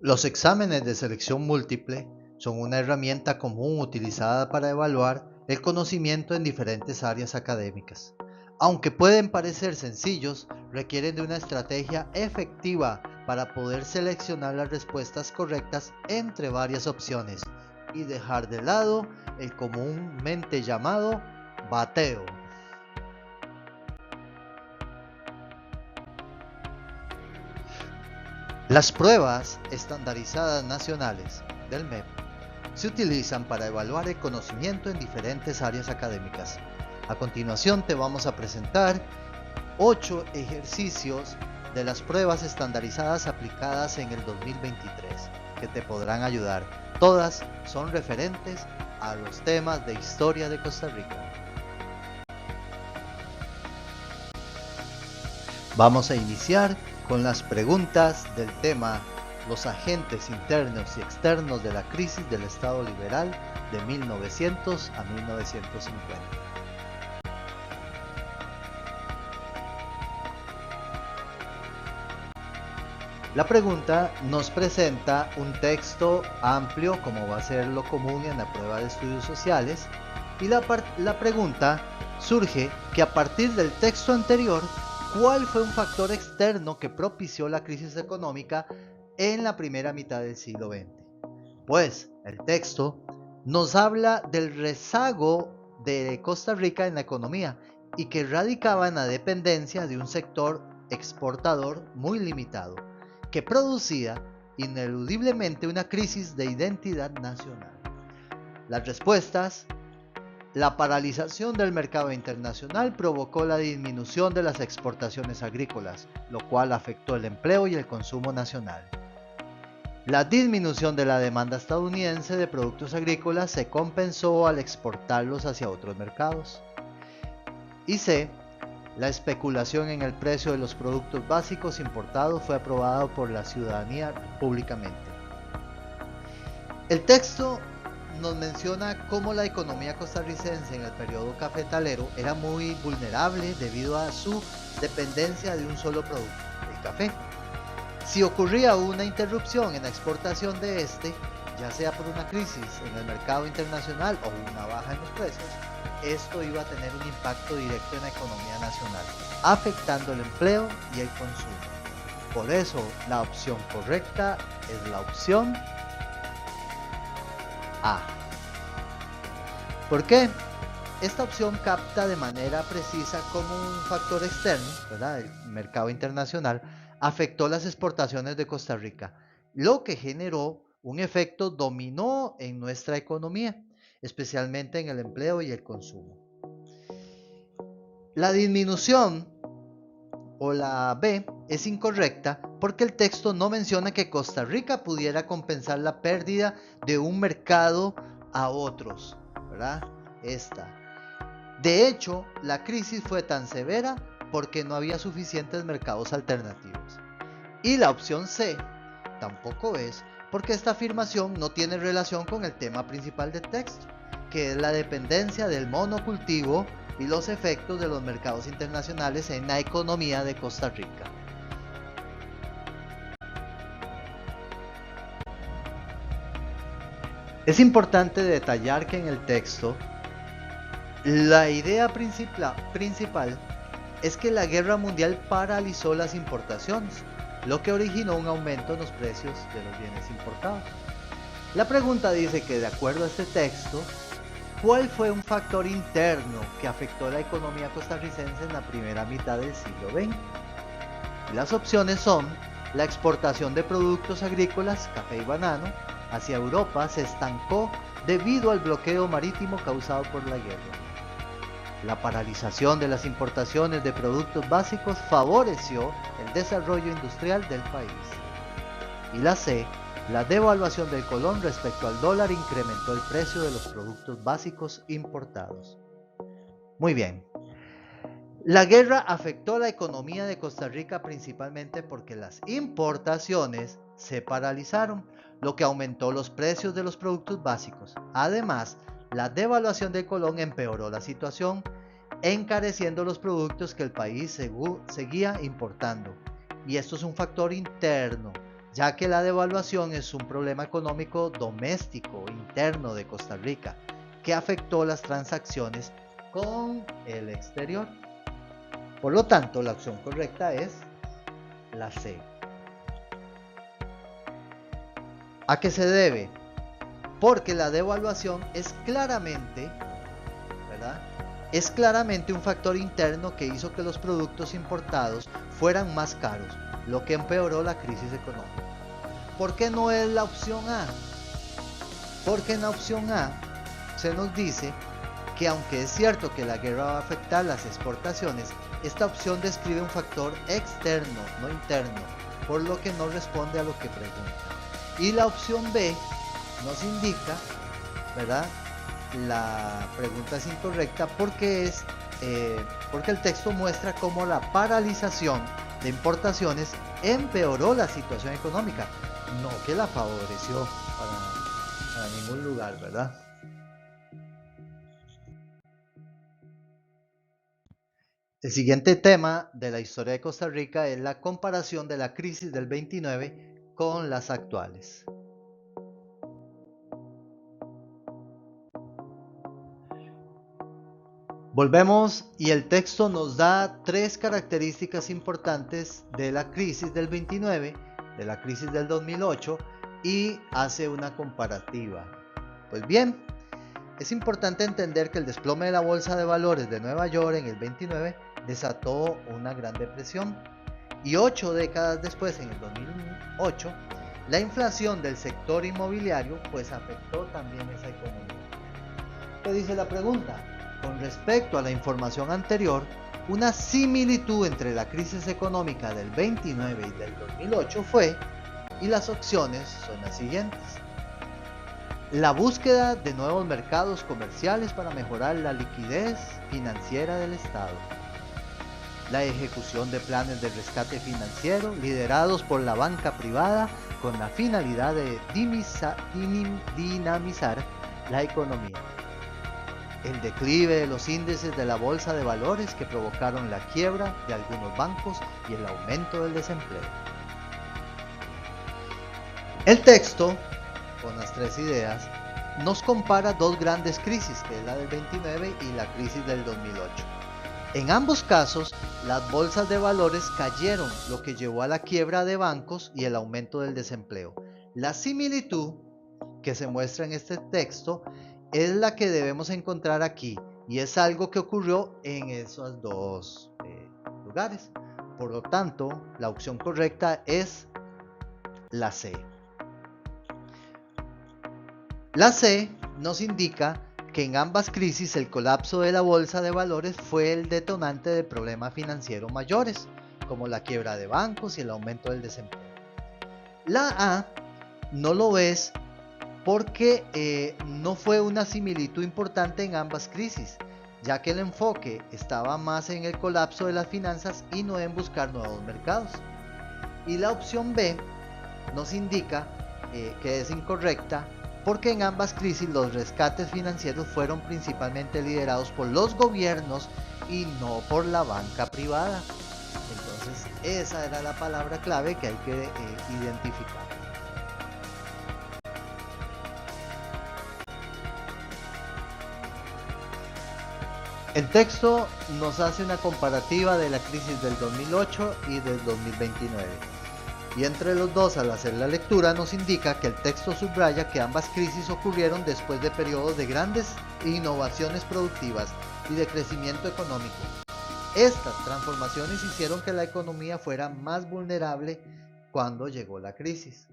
Los exámenes de selección múltiple son una herramienta común utilizada para evaluar el conocimiento en diferentes áreas académicas. Aunque pueden parecer sencillos, requieren de una estrategia efectiva para poder seleccionar las respuestas correctas entre varias opciones y dejar de lado el comúnmente llamado bateo. Las pruebas estandarizadas nacionales del MEP se utilizan para evaluar el conocimiento en diferentes áreas académicas. A continuación te vamos a presentar 8 ejercicios de las pruebas estandarizadas aplicadas en el 2023 que te podrán ayudar. Todas son referentes a los temas de historia de Costa Rica. Vamos a iniciar con las preguntas del tema los agentes internos y externos de la crisis del Estado liberal de 1900 a 1950. La pregunta nos presenta un texto amplio, como va a ser lo común en la prueba de estudios sociales, y la pregunta surge que a partir del texto anterior, ¿cuál fue un factor externo que propició la crisis económica en la primera mitad del siglo XX? Pues el texto nos habla del rezago de Costa Rica en la economía y que radicaba en la dependencia de un sector exportador muy limitado, que producía ineludiblemente una crisis de identidad nacional. Las respuestas: la paralización del mercado internacional provocó la disminución de las exportaciones agrícolas, lo cual afectó el empleo y el consumo nacional. La disminución de la demanda estadounidense de productos agrícolas se compensó al exportarlos hacia otros mercados. Y C. La especulación en el precio de los productos básicos importados fue aprobado por la ciudadanía públicamente. El texto nos menciona cómo la economía costarricense en el periodo cafetalero era muy vulnerable debido a su dependencia de un solo producto, el café. Si ocurría una interrupción en la exportación de este, ya sea por una crisis en el mercado internacional o una baja en los precios, esto iba a tener un impacto directo en la economía nacional, afectando el empleo y el consumo. Por eso, la opción correcta es la opción A. ¿Por qué? Esta opción capta de manera precisa cómo un factor externo, ¿verdad?, el mercado internacional, afectó las exportaciones de Costa Rica, lo que generó un efecto dominó en nuestra economía, especialmente en el empleo y el consumo. La disminución o la B es incorrecta porque el texto no menciona que Costa Rica pudiera compensar la pérdida de un mercado a otros, ¿verdad? De hecho, la crisis fue tan severa porque no había suficientes mercados alternativos. Y la opción C tampoco es, porque esta afirmación no tiene relación con el tema principal del texto, que es la dependencia del monocultivo y los efectos de los mercados internacionales en la economía de Costa Rica. Es importante detallar que en el texto la idea principal es que la guerra mundial paralizó las importaciones, lo que originó un aumento en los precios de los bienes importados. La pregunta dice que, de acuerdo a este texto, ¿cuál fue un factor interno que afectó la economía costarricense en la primera mitad del siglo XX? Las opciones son: la exportación de productos agrícolas, café y banano, hacia Europa se estancó debido al bloqueo marítimo causado por la guerra. La paralización de las importaciones de productos básicos favoreció el desarrollo industrial del país. Y la C. La devaluación del colón respecto al dólar incrementó el precio de los productos básicos importados. Muy bien. La guerra afectó la economía de Costa Rica principalmente porque las importaciones se paralizaron, lo que aumentó los precios de los productos básicos. Además, la devaluación del colón empeoró la situación, encareciendo los productos que el país seguía importando. Y esto es un factor interno, ya que la devaluación es un problema económico doméstico interno de Costa Rica que afectó las transacciones con el exterior. Por lo tanto, la opción correcta es la C. ¿A qué se debe? Porque la devaluación es claramente, ¿verdad? Es claramente un factor interno que hizo que los productos importados fueran más caros, lo que empeoró la crisis económica. ¿Por qué no es la opción A? Porque en la opción A se nos dice que aunque es cierto que la guerra va a afectar las exportaciones, esta opción describe un factor externo, no interno, por lo que no responde a lo que pregunta. Y la opción B nos indica, ¿verdad? La pregunta es incorrecta porque el texto muestra cómo la paralización de importaciones empeoró la situación económica, no que la favoreció para ningún lugar, ¿verdad? El siguiente tema de la historia de Costa Rica es la comparación de la crisis del 29 con las actuales. Volvemos y el texto nos da tres características importantes de la crisis del 29, de la crisis del 2008 y hace una comparativa. Pues bien, es importante entender que el desplome de la bolsa de valores de Nueva York en el 29 desató una gran depresión y 8 décadas después, en el 2008, la inflación del sector inmobiliario pues afectó también esa economía. ¿Qué dice la pregunta? Con respecto a la información anterior, una similitud entre la crisis económica del 29 y del 2008 fue, y las opciones son las siguientes: la búsqueda de nuevos mercados comerciales para mejorar la liquidez financiera del Estado, la ejecución de planes de rescate financiero liderados por la banca privada con la finalidad de dinamizar la economía, el declive de los índices de la bolsa de valores que provocaron la quiebra de algunos bancos y el aumento del desempleo. El texto, con las tres ideas, nos compara dos grandes crisis, que es la del 29 y la crisis del 2008. En ambos casos, las bolsas de valores cayeron, lo que llevó a la quiebra de bancos y el aumento del desempleo. La similitud que se muestra en este texto es la que debemos encontrar aquí, y es algo que ocurrió en esos dos lugares. Por lo tanto, la opción correcta es la C. La C nos indica que en ambas crisis el colapso de la bolsa de valores fue el detonante de problemas financieros mayores, como la quiebra de bancos y el aumento del desempleo. La A no lo es porque no fue una similitud importante en ambas crisis, ya que el enfoque estaba más en el colapso de las finanzas y no en buscar nuevos mercados. Y la opción B nos indica que es incorrecta, porque en ambas crisis los rescates financieros fueron principalmente liderados por los gobiernos y no por la banca privada. Entonces esa era la palabra clave que hay que identificar. El texto nos hace una comparativa de la crisis del 2008 y del 2029. Y entre los dos, al hacer la lectura, nos indica que el texto subraya que ambas crisis ocurrieron después de periodos de grandes innovaciones productivas y de crecimiento económico. Estas transformaciones hicieron que la economía fuera más vulnerable cuando llegó la crisis.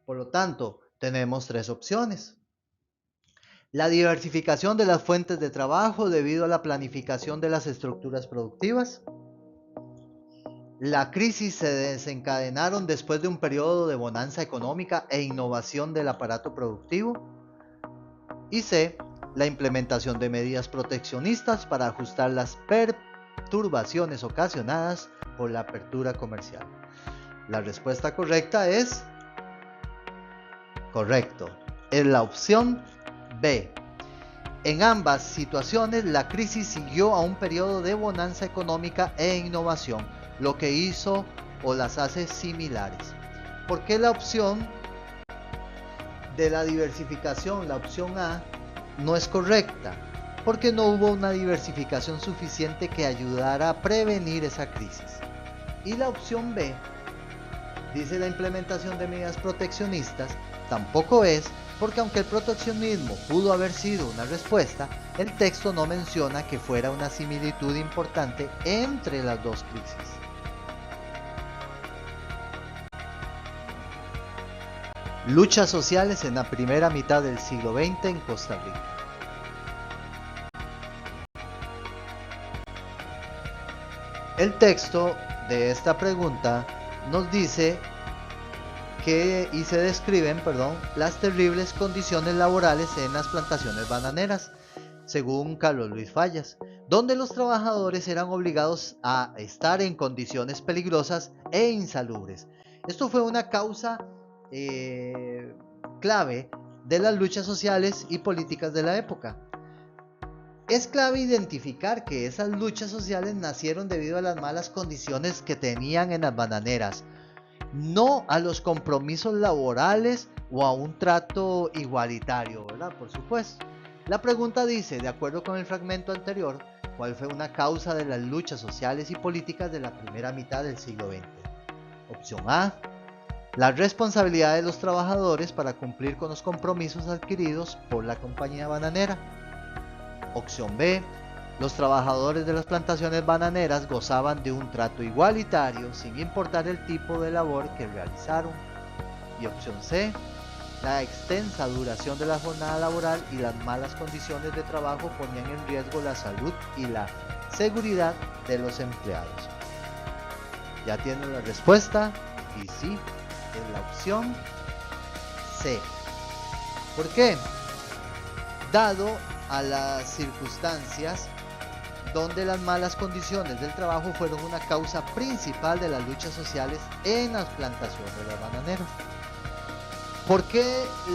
Por lo tanto, tenemos tres opciones. La diversificación de las fuentes de trabajo debido a la planificación de las estructuras productivas. La crisis se desencadenaron después de un periodo de bonanza económica e innovación del aparato productivo. Y C, la implementación de medidas proteccionistas para ajustar las perturbaciones ocasionadas por la apertura comercial. La respuesta correcta es correcto. Es la opción B. En ambas situaciones, la crisis siguió a un periodo de bonanza económica e innovación, lo que hizo o las hace similares. ¿Por qué la opción de la diversificación, la opción A, no es correcta? Porque no hubo una diversificación suficiente que ayudara a prevenir esa crisis. Y la opción B, dice la implementación de medidas proteccionistas, tampoco es, porque aunque el proteccionismo pudo haber sido una respuesta, el texto no menciona que fuera una similitud importante entre las dos crisis. Luchas sociales en la primera mitad del siglo XX en Costa Rica. El texto de esta pregunta nos dice que se describen, las terribles condiciones laborales en las plantaciones bananeras, según Carlos Luis Fallas, donde los trabajadores eran obligados a estar en condiciones peligrosas e insalubres. Esto fue una causa clave de las luchas sociales y políticas de la época. Es clave identificar que esas luchas sociales nacieron debido a las malas condiciones que tenían en las bananeras, no a los compromisos laborales o a un trato igualitario, ¿verdad? Por supuesto. La pregunta dice, de acuerdo con el fragmento anterior, ¿cuál fue una causa de las luchas sociales y políticas de la primera mitad del siglo XX? Opción A, la responsabilidad de los trabajadores para cumplir con los compromisos adquiridos por la compañía bananera. Opción B, los trabajadores de las plantaciones bananeras gozaban de un trato igualitario sin importar el tipo de labor que realizaron. Y opción C, la extensa duración de la jornada laboral y las malas condiciones de trabajo ponían en riesgo la salud y la seguridad de los empleados. ¿Ya tienen la respuesta? Y sí, es la opción C. ¿Por qué? Dado a las circunstancias donde las malas condiciones del trabajo fueron una causa principal de las luchas sociales en las plantaciones de las bananeras. ¿Por qué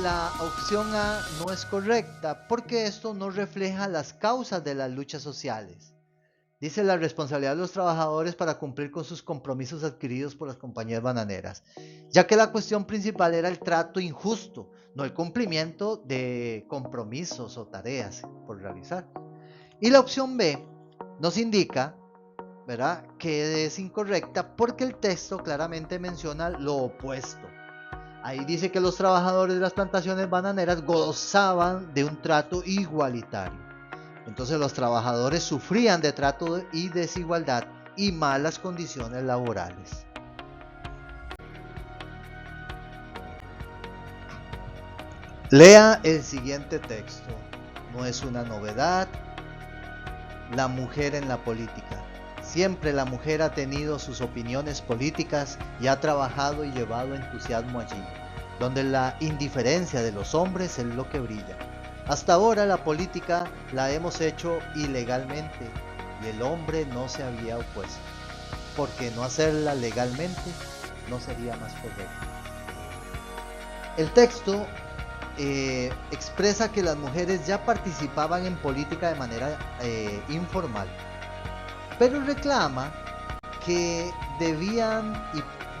la opción A no es correcta? Porque esto no refleja las causas de las luchas sociales. Dice la responsabilidad de los trabajadores para cumplir con sus compromisos adquiridos por las compañías bananeras, ya que la cuestión principal era el trato injusto, no el cumplimiento de compromisos o tareas por realizar. Y la opción B nos indica, ¿verdad?, que es incorrecta porque el texto claramente menciona lo opuesto. Ahí dice que los trabajadores de las plantaciones bananeras gozaban de un trato igualitario. Entonces los trabajadores sufrían de trato y desigualdad y malas condiciones laborales. Lea el siguiente texto. No es una novedad. La mujer en la política. Siempre la mujer ha tenido sus opiniones políticas y ha trabajado y llevado entusiasmo allí, donde la indiferencia de los hombres es lo que brilla. Hasta ahora la política la hemos hecho ilegalmente y el hombre no se había opuesto, porque no hacerla legalmente no sería más correcto. El texto expresa que las mujeres ya participaban en política de manera informal, pero reclama que debían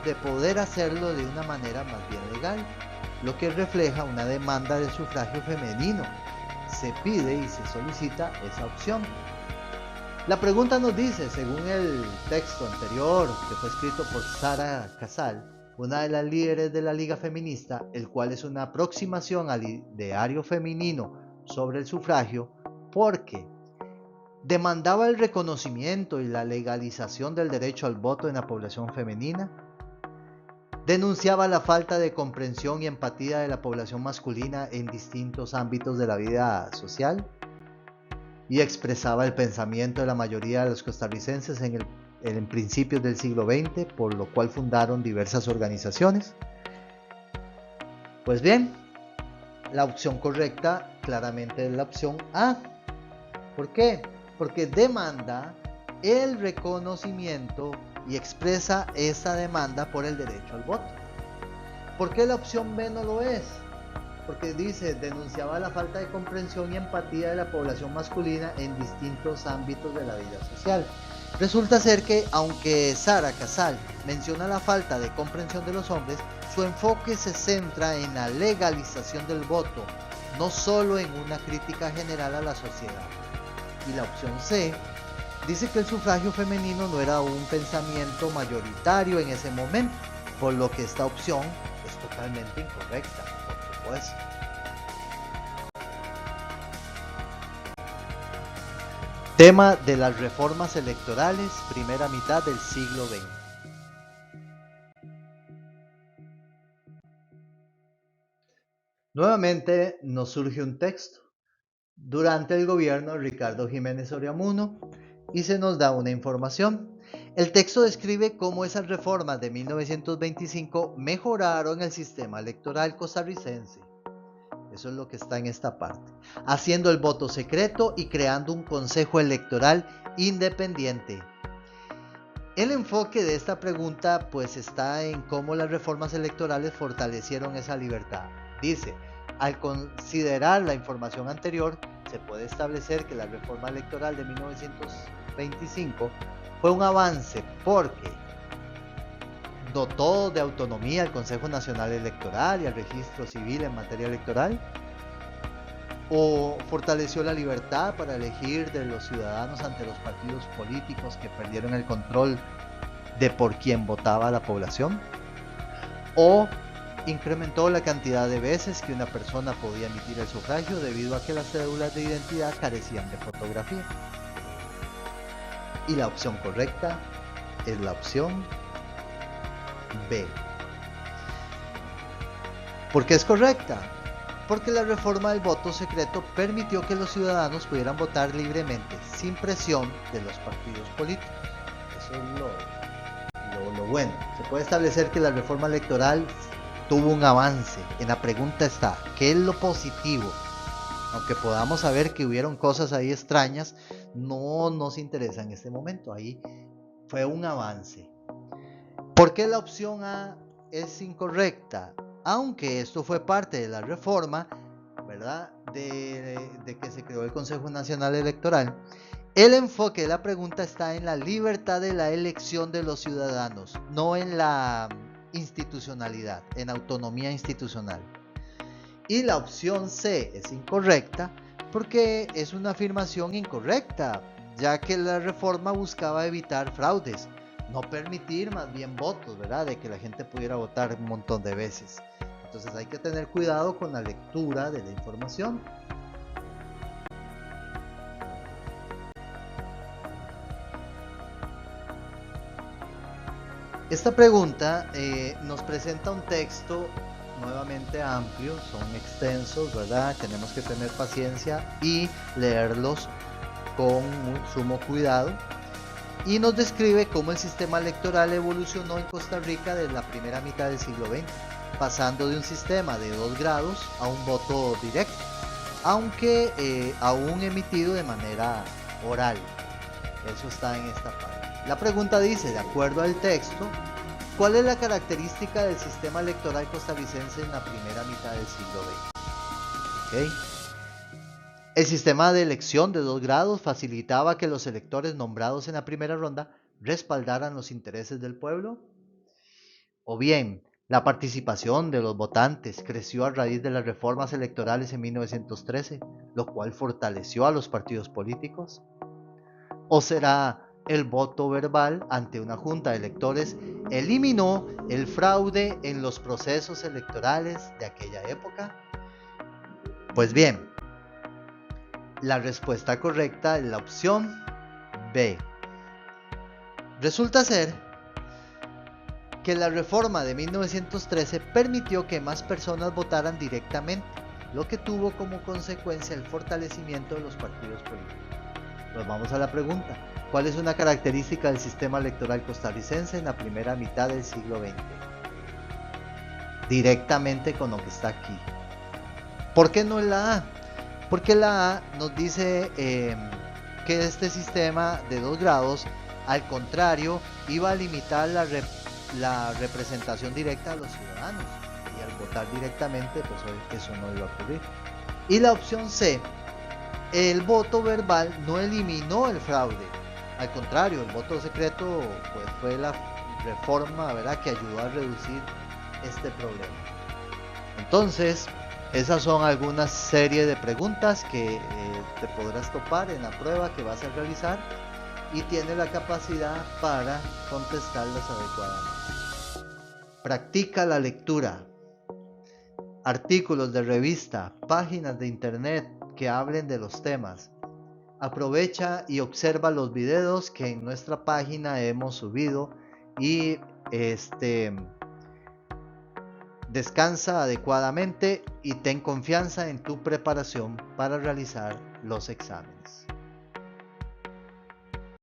de poder hacerlo de una manera más bien legal, lo que refleja una demanda de sufragio femenino. Se pide y se solicita esa opción. La pregunta nos dice, según el texto anterior que fue escrito por Sara Casal, una de las líderes de la Liga Feminista, el cual es una aproximación al ideario femenino sobre el sufragio, porque demandaba el reconocimiento y la legalización del derecho al voto en la población femenina, denunciaba la falta de comprensión y empatía de la población masculina en distintos ámbitos de la vida social y expresaba el pensamiento de la mayoría de los costarricenses en principios del siglo XX, por lo cual fundaron diversas organizaciones. Pues bien, la opción correcta claramente es la opción A. ¿Por qué? Porque demanda el reconocimiento y expresa esa demanda por el derecho al voto. ¿Por qué la opción B no lo es? Porque dice, denunciaba la falta de comprensión y empatía de la población masculina en distintos ámbitos de la vida social. Resulta ser que, aunque Sara Casal menciona la falta de comprensión de los hombres, su enfoque se centra en la legalización del voto, no solo en una crítica general a la sociedad. Y la opción C dice que el sufragio femenino no era un pensamiento mayoritario en ese momento, por lo que esta opción es totalmente incorrecta, por supuesto. Tema de las reformas electorales, primera mitad del siglo XX. Nuevamente nos surge un texto durante el gobierno de Ricardo Jiménez Oriamuno y se nos da una información. El texto describe cómo esas reformas de 1925 mejoraron el sistema electoral costarricense. Eso es lo que está en esta parte. Haciendo el voto secreto y creando un consejo electoral independiente. El enfoque de esta pregunta pues está en cómo las reformas electorales fortalecieron esa libertad. Dice, al considerar la información anterior, se puede establecer que la reforma electoral de 1925 fue un avance porque dotó de autonomía al Consejo Nacional Electoral y al Registro Civil en materia electoral, o fortaleció la libertad para elegir de los ciudadanos ante los partidos políticos que perdieron el control de por quién votaba la población, o incrementó la cantidad de veces que una persona podía emitir el sufragio debido a que las cédulas de identidad carecían de fotografía. Y la opción correcta es la opción B. ¿Por qué es correcta? Porque la reforma del voto secreto permitió que los ciudadanos pudieran votar libremente, sin presión de los partidos políticos. Eso es lo bueno. Se puede establecer que la reforma electoral tuvo un avance. En la pregunta está, ¿qué es lo positivo? Aunque podamos saber que hubieron cosas ahí extrañas, no nos interesa en este momento. Ahí fue un avance. ¿Por qué la opción A es incorrecta? Aunque esto fue parte de la reforma, ¿verdad? De que se creó el Consejo Nacional Electoral, el enfoque de la pregunta está en la libertad de la elección de los ciudadanos, no en la institucionalidad, en autonomía institucional. Y la opción C es incorrecta porque es una afirmación incorrecta, ya que la reforma buscaba evitar fraudes, no permitir más bien votos, ¿verdad? De que la gente pudiera votar un montón de veces. Entonces hay que tener cuidado con la lectura de la información. Esta pregunta nos presenta un texto nuevamente amplio, son extensos, ¿verdad? Tenemos que tener paciencia y leerlos con sumo cuidado. Y nos describe cómo el sistema electoral evolucionó en Costa Rica desde la primera mitad del siglo XX, pasando de un sistema de 2 grados a un voto directo, aunque aún emitido de manera oral. Eso está en esta parte. La pregunta dice, de acuerdo al texto, ¿cuál es la característica del sistema electoral costarricense en la primera mitad del siglo XX? ¿Okay? El sistema de elección de 2 grados facilitaba que los electores nombrados en la primera ronda respaldaran los intereses del pueblo. O bien, la participación de los votantes creció a raíz de las reformas electorales en 1913, lo cual fortaleció a los partidos políticos. ¿O será el voto verbal ante una junta de electores eliminó el fraude en los procesos electorales de aquella época? Pues bien, la respuesta correcta es la opción B. Resulta ser que la reforma de 1913 permitió que más personas votaran directamente, lo que tuvo como consecuencia el fortalecimiento de los partidos políticos. Pues vamos a la pregunta. ¿Cuál es una característica del sistema electoral costarricense en la primera mitad del siglo XX? Directamente con lo que está aquí. ¿Por qué no es la A? Porque la A nos dice que este sistema de 2 grados, al contrario, iba a limitar la representación directa de los ciudadanos. Y al votar directamente, pues eso no iba a ocurrir. Y la opción C, el voto verbal no eliminó el fraude. Al contrario, el voto secreto pues fue la reforma, ¿verdad?, que ayudó a reducir este problema. Entonces, esas son algunas series de preguntas que te podrás topar en la prueba que vas a realizar y tienes la capacidad para contestarlas adecuadamente. Practica la lectura. Artículos de revista, páginas de internet que hablen de los temas. Aprovecha y observa los videos que en nuestra página hemos subido y descansa adecuadamente y ten confianza en tu preparación para realizar los exámenes.